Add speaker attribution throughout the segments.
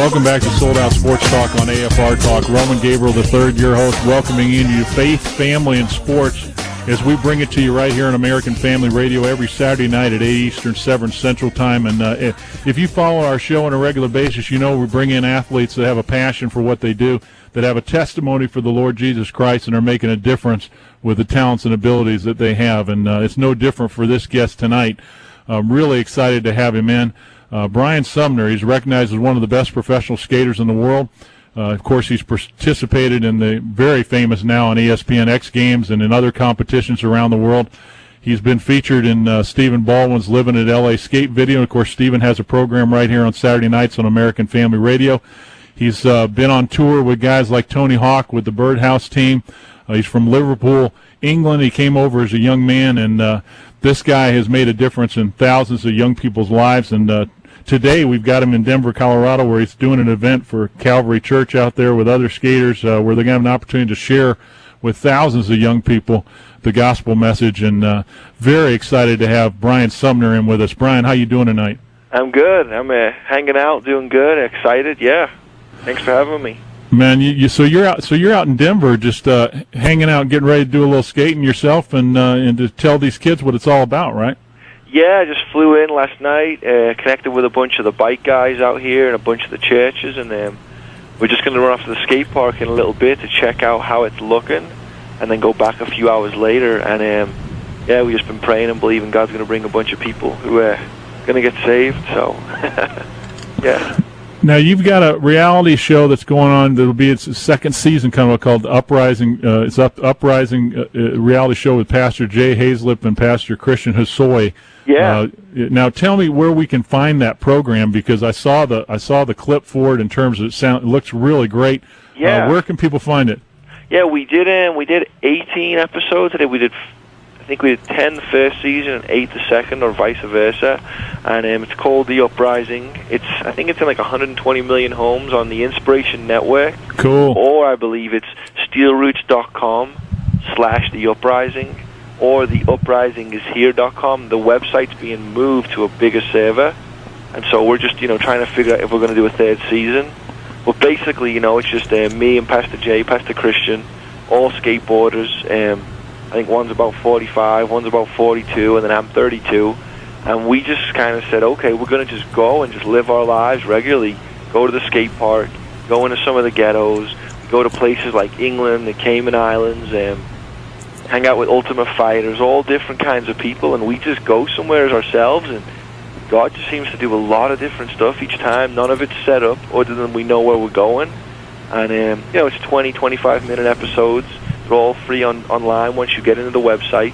Speaker 1: Welcome back to Sold Out Sports Talk on AFR Talk. Roman Gabriel III, your host, welcoming you to faith, family, and sports as we bring it to you right here on American Family Radio every Saturday night at 8 Eastern, 7 Central Time. And if you follow our show on a regular basis, you know we bring in athletes that have a passion for what they do, that have a testimony for the Lord Jesus Christ, and are making a difference with the talents and abilities that they have. And it's no different for this guest tonight. I'm really excited to have him in. Brian Sumner, he's recognized as one of the best professional skaters in the world. Of course, he's participated in the very famous now on ESPN X Games and in other competitions around the world. He's been featured in Stephen Baldwin's Living at L.A. Skate video. Of course, Stephen has a program right here on Saturday nights on American Family Radio. He's been on tour with guys like Tony Hawk with the Birdhouse team. He's from Liverpool, England. He came over as a young man, and this guy has made a difference in thousands of young people's lives. And today we've got him in Denver, Colorado, where he's doing an event for Calvary Church out there with other skaters, where they're going to have an opportunity to share with thousands of young people the gospel message. And very excited to have Brian Sumner in with us. Brian, how you doing tonight?
Speaker 2: I'm good. I'm hanging out, doing good, excited. Yeah, thanks for having me.
Speaker 1: Man, so you're out in Denver, just hanging out, getting ready to do a little skating yourself, and to tell these kids what it's all about, right?
Speaker 2: Yeah, I just flew in last night, connected with a bunch of the bike guys out here and a bunch of the churches, and we're just going to run off to the skate park in a little bit to check out how it's looking, and then go back a few hours later. And yeah, we've just been praying and believing God's going to bring a bunch of people who are going to get saved. So yeah.
Speaker 1: Now, you've got a reality show that's going on. That'll be its second season coming up, called Uprising. It's Uprising reality show with Pastor Jay Hazlip and Pastor Christian Hosoi.
Speaker 2: Yeah.
Speaker 1: Now, tell me where we can find that program, because I saw the clip for it in terms of it looks really great.
Speaker 2: Yeah.
Speaker 1: Where can people find it?
Speaker 2: Yeah, we did 18 episodes today. I think we did 10 the first season and 8 the second, or vice versa. And it's called The Uprising. I think it's in like 120 million homes on the Inspiration Network.
Speaker 1: Cool.
Speaker 2: Or I believe it's steelroots.com/The Uprising, or theuprisinghishere.com. The website's being moved to a bigger server, and so we're just trying to figure out if we're going to do a third season. But basically, it's just me and Pastor Jay, Pastor Christian, all skateboarders. I think one's about 45, one's about 42, and then I'm 32. And we just kind of said, okay, we're going to just go and just live our lives regularly. Go to the skate park, go into some of the ghettos, go to places like England, the Cayman Islands, and hang out with Ultimate Fighters, all different kinds of people. And we just go somewhere as ourselves, and God just seems to do a lot of different stuff each time. None of it's set up other than we know where we're going. And, it's 20, 25-minute episodes. They're all free online once you get into the website,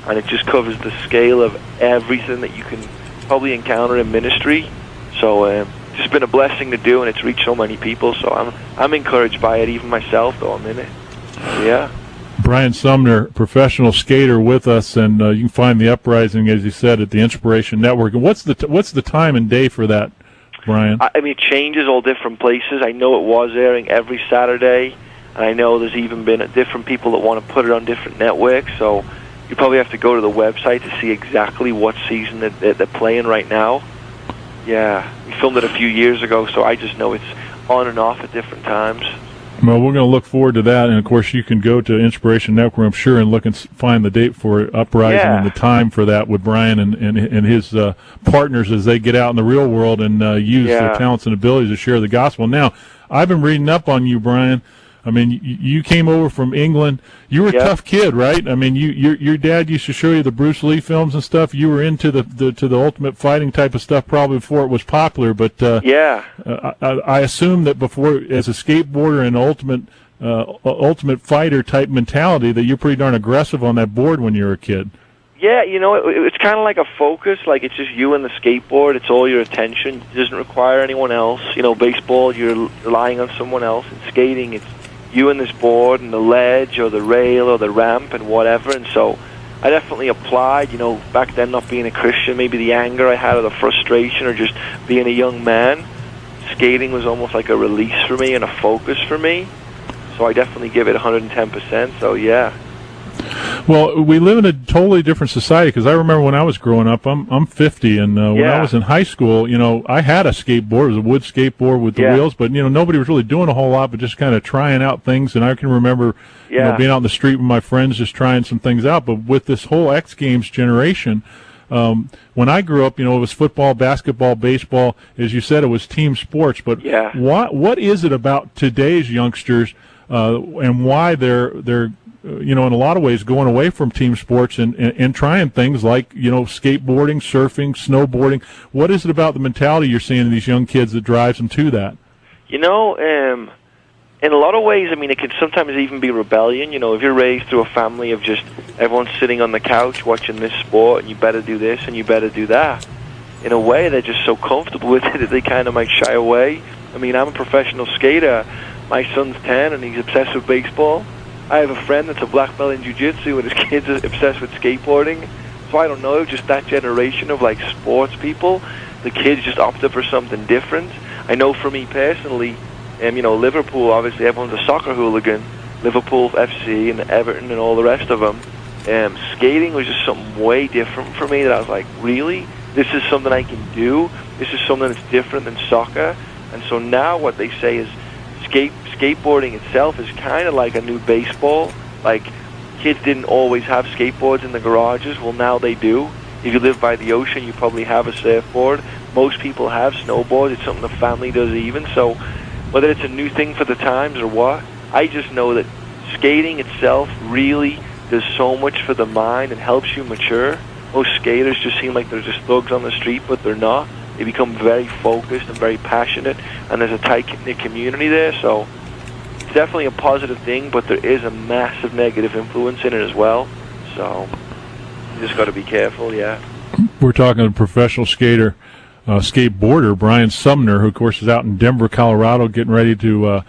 Speaker 2: and it just covers the scale of everything that you can probably encounter in ministry. So it's just been a blessing to do, and it's reached so many people. So I'm encouraged by it, even myself, though I'm in it. Yeah.
Speaker 1: Brian Sumner, professional skater, with us, and you can find The Uprising, as you said, at the Inspiration Network. And what's the time and day for that, Brian?
Speaker 2: I mean, it changes all different places. I know it was airing every Saturday. And I know there's even been different people that want to put it on different networks, so you probably have to go to the website to see exactly what season that they're playing right now. Yeah, we filmed it a few years ago, so I just know it's on and off at different times.
Speaker 1: Well, we're going to look forward to that, and of course you can go to Inspiration Network, I'm sure, and look and find the date for Uprising and the time for that with Brian and his partners as they get out in the real world and use their talents and abilities to share the gospel. Now, I've been reading up on you, Brian. I mean, you came over from England. You were a tough kid, right? I mean, your dad used to show you the Bruce Lee films and stuff. You were into the ultimate fighting type of stuff probably before it was popular. But I assume that before, as a skateboarder and ultimate fighter type mentality, that you're pretty darn aggressive on that board when you were a kid.
Speaker 2: Yeah, it's kind of like a focus. Like, it's just you and the skateboard. It's all your attention. It doesn't require anyone else. Baseball, you're relying on someone else. In skating, it's you and this board and the ledge or the rail or the ramp and whatever. And so I definitely applied, back then not being a Christian, maybe the anger I had or the frustration or just being a young man. Skating was almost like a release for me and a focus for me. So I definitely give it 110%. So, yeah.
Speaker 1: Well, we live in a totally different society because I remember when I was growing up, I'm 50, and when I was in high school, I had a skateboard. It was a wood skateboard with the wheels, but, nobody was really doing a whole lot, but just kind of trying out things. And I can remember, being out in the street with my friends just trying some things out. But with this whole X Games generation, when I grew up, it was football, basketball, baseball. As you said, it was team sports. But what is it about today's youngsters and why they're in a lot of ways going away from team sports and trying things like, skateboarding, surfing, snowboarding? What is it about the mentality you're seeing in these young kids that drives them to that?
Speaker 2: In a lot of ways, it can sometimes even be rebellion. If you're raised through a family of just everyone sitting on the couch watching this sport, and you better do this and you better do that, in a way they're just so comfortable with it that they kind of might shy away. I'm a professional skater. My son's 10 and he's obsessed with baseball. I have a friend that's a black belt in jiu-jitsu, and his kid's obsessed with skateboarding. So I don't know, just that generation of, sports people, the kids just opted for something different. I know for me personally, Liverpool, obviously everyone's a soccer hooligan, Liverpool FC and Everton and all the rest of them. Skating was just something way different for me that I was like, really? This is something I can do? This is something that's different than soccer? And so now what they say is skateboarding itself is kind of like a new baseball. Kids didn't always have skateboards in the garages. Well, now they do. If you live by the ocean, you probably have a surfboard. Most people have snowboards. It's something the family does even. So whether it's a new thing for the times or what, I just know that skating itself really does so much for the mind and helps you mature. Most skaters just seem like they're just thugs on the street, but they're not. They become very focused and very passionate, and there's a tight-knit community there, so it's definitely a positive thing, but there is a massive negative influence in it as well, so you just got to be careful,
Speaker 1: We're talking to a professional skater, skateboarder, Brian Sumner, who, of course, is out in Denver, Colorado, getting ready to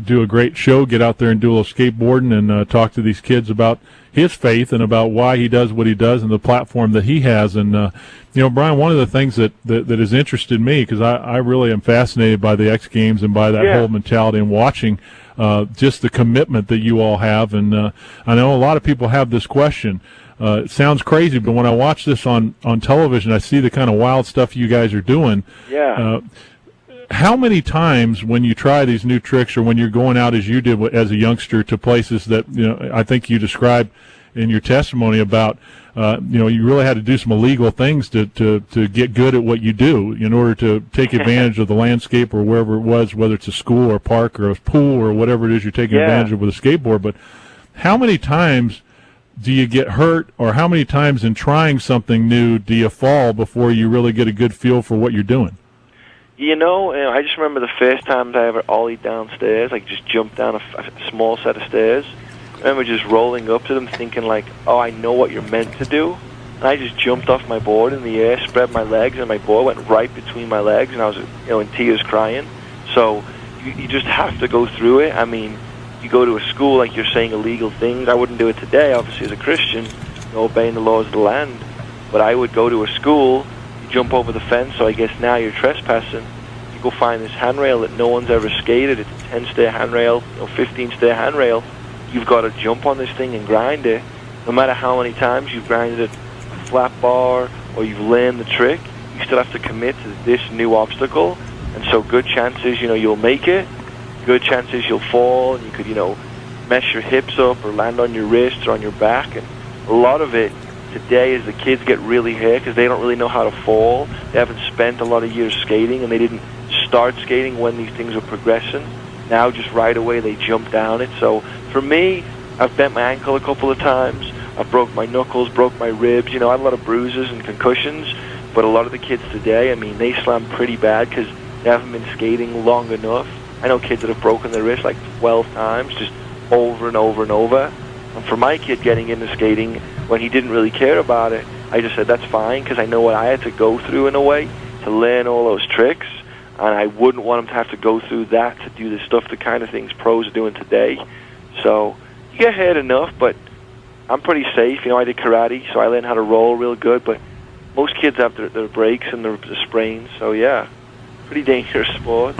Speaker 1: do a great show, get out there and do a little skateboarding and talk to these kids about his faith and about why he does what he does and the platform that he has. And, Brian, one of the things that has interested me, because I really am fascinated by the X Games and by that whole mentality and watching just the commitment that you all have. And I know a lot of people have this question. It sounds crazy, but when I watch this on television, I see the kind of wild stuff you guys are doing. How many times when you try these new tricks or when you're going out as you did as a youngster to places that, I think you described in your testimony about, you really had to do some illegal things to get good at what you do in order to take advantage of the landscape or wherever it was, whether it's a school or a park or a pool or whatever it is you're taking advantage of with a skateboard. But how many times do you get hurt, or how many times in trying something new do you fall before you really get a good feel for what you're doing?
Speaker 2: I just remember the first time I ever ollied downstairs, just jumped down a small set of stairs. I remember just rolling up to them thinking I know what you're meant to do. And I just jumped off my board in the air, spread my legs, and my board went right between my legs, and I was, in tears crying. So you just have to go through it. You go to a school, like you're saying, illegal things. I wouldn't do it today, obviously, as a Christian, obeying the laws of the land. But I would go to a school, jump over the fence, so I guess now you're trespassing. You go find this handrail that no one's ever skated. It's a 10-stair handrail, 15-stair handrail. You've got to jump on this thing and grind it. No matter how many times you've grinded it, a flat bar, or you've learned the trick, you still have to commit to this new obstacle. And so good chances, you'll make it. Good chances you'll fall, and you could, mess your hips up or land on your wrists or on your back. And a lot of it today is the kids get really hurt because they don't really know how to fall. They haven't spent a lot of years skating, and they didn't start skating when these things were progressing. Now just right away they jump down it. So for me, I've bent my ankle a couple of times. I've broke my knuckles, broke my ribs. I had a lot of bruises and concussions. But a lot of the kids today, they slam pretty bad because they haven't been skating long enough. I know kids that have broken their wrist 12 times, just over and over and over. And for my kid getting into skating when he didn't really care about it, I just said that's fine because I know what I had to go through in a way to learn all those tricks. And I wouldn't want him to have to go through that to do the stuff, the kind of things pros are doing today. So you get hurt enough, but I'm pretty safe. I did karate, so I learned how to roll real good. But most kids have their breaks and their sprains. So, pretty dangerous sport.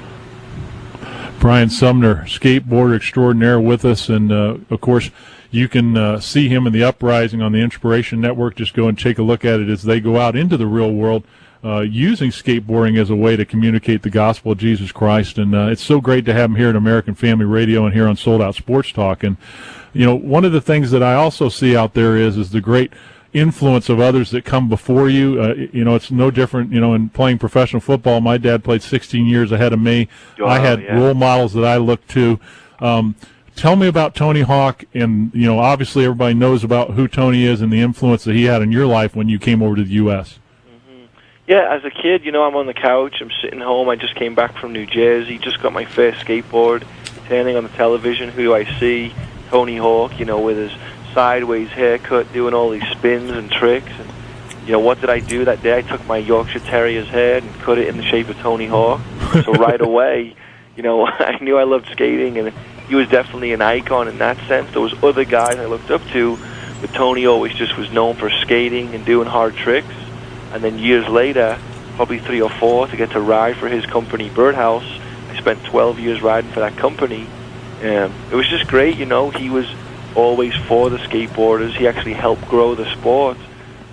Speaker 1: Brian Sumner, skateboarder extraordinaire with us. And, of course, You can see him in the Uprising on the Inspiration Network. Just go and take a look at it as they go out into the real world, using skateboarding as a way to communicate the gospel of Jesus Christ. And it's so great to have him here at American Family Radio and here on Sold Out Sports Talk. And, one of the things that I also see out there is the great influence of others that come before you. It's no different, in playing professional football. My dad played 16 years ahead of me. Wow, I had role models that I looked to. Tell me about Tony Hawk, and, obviously everybody knows about who Tony is and the influence that he had in your life when you came over to the U.S.
Speaker 2: Mm-hmm. Yeah, as a kid, I'm on the couch. I'm sitting home. I just came back from New Jersey, just got my first skateboard, turning on the television. Who do I see? Tony Hawk, with his sideways haircut, doing all these spins and tricks. And, what did I do that day? I took my Yorkshire Terrier's head and cut it in the shape of Tony Hawk. So right away, I knew I loved skating, and he was definitely an icon in that sense. There was other guys I looked up to, but Tony always just was known for skating and doing hard tricks. And then years later, probably 3 or 4, to get to ride for his company, Birdhouse. I spent 12 years riding for that company. It was just great, He was always for the skateboarders. He actually helped grow the sport,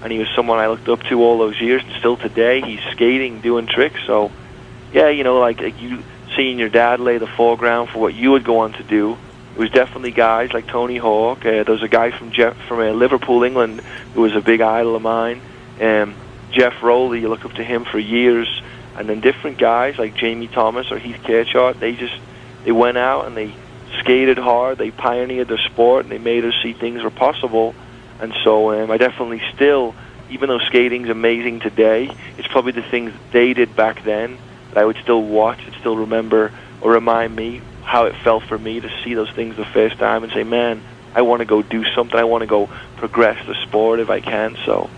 Speaker 2: and he was someone I looked up to all those years. And still today, he's skating, doing tricks. So, yeah, like you seeing your dad lay the foreground for what you would go on to do. It was definitely guys like Tony Hawk. There was a guy from Liverpool, England, who was a big idol of mine. Jeff Rowley, you look up to him for years. And then different guys like Jamie Thomas or Heath Kirchhoff, they went out and they skated hard. They pioneered the sport, and they made us see things were possible. And so I definitely still, even though skating's amazing today, it's probably the things they did back then that I would still watch and still remember or remind me how it felt for me to see those things the first time and say, man, I want to go do something. I want to go progress the sport if I can. So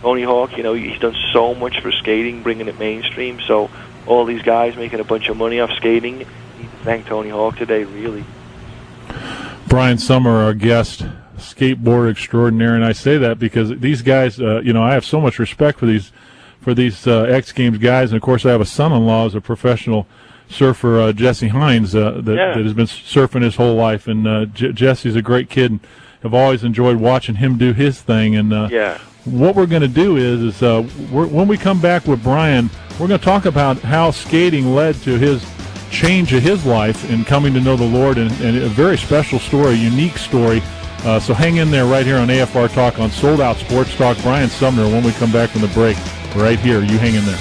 Speaker 2: Tony Hawk, he's done so much for skating, bringing it mainstream. So all these guys making a bunch of money off skating, need to thank Tony Hawk today, really.
Speaker 1: Brian Sumner, our guest, skateboard extraordinaire, and I say that because these guys, I have so much respect for these X Games guys, and of course I have a son-in-law as a professional surfer, Jesse Hines, that has been surfing his whole life, and Jesse's a great kid, and have always enjoyed watching him do his thing. And what we're going to do is when we come back with Brian, we're going to talk about how skating led to his change of his life in coming to know the Lord, and a very special story, a unique story. So hang in there right here on AFR Talk on Sold Out Sports Talk. Brian Sumner, when we come back from the break, right here. You hang in there.